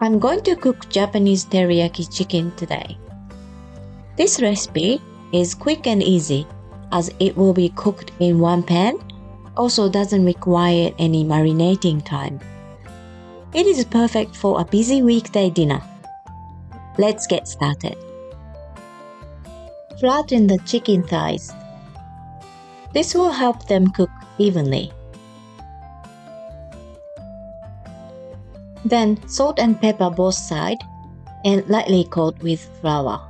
I'm going to cook Japanese teriyaki chicken today. This recipe is quick and easy as it will be cooked in one pan, also doesn't require any marinating time. It is perfect for a busy weekday dinner. Let's get started. Flatten the chicken thighs. This will help them cook evenly. Then salt and pepper both sides and lightly coat with flour.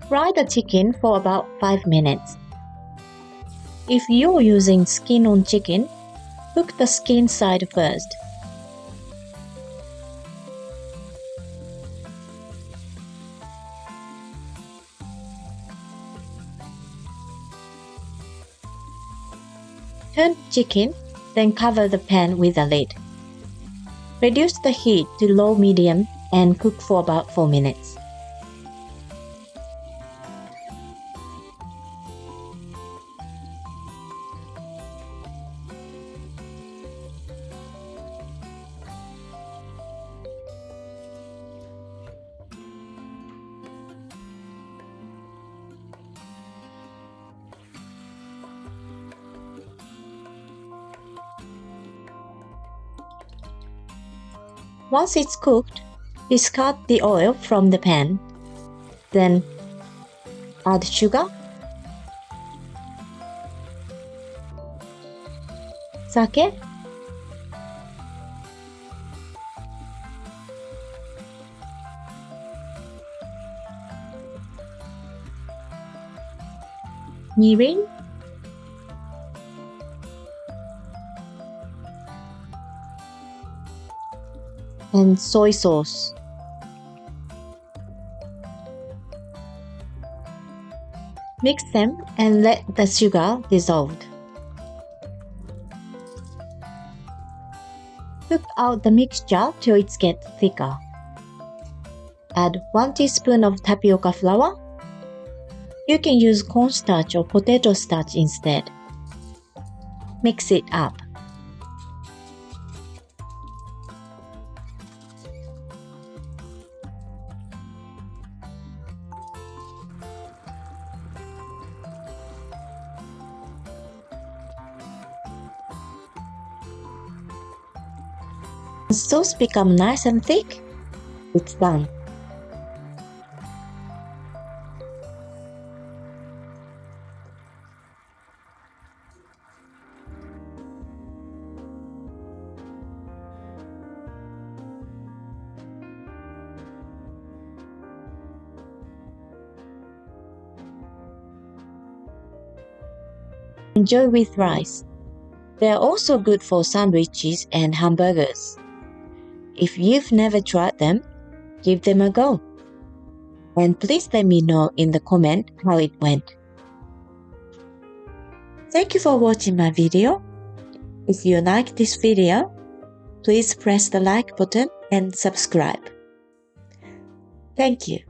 Fry the chicken for about 5 minutes. If you're using skin-on chicken, cook the skin side first. Turn chicken, then cover the pan with a lid. Reduce the heat to low-medium and cook for about 4 minutes. Once it's cooked, discard the oil from the pan. Then add sugar, sake, mirin, and soy sauce. Mix them and let the sugar dissolve. Cook out the mixture till it gets thicker. Add 1 teaspoon of tapioca flour. You can use cornstarch or potato starch instead. Mix it up. The sauce become nice and thick, it's done. Enjoy with rice. They are also good for sandwiches and hamburgers. If you've never tried them, give them a go. And please let me know in the comment how it went. Thank you for watching my video. If you like this video, please press the like button and subscribe. Thank you.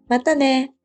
またね。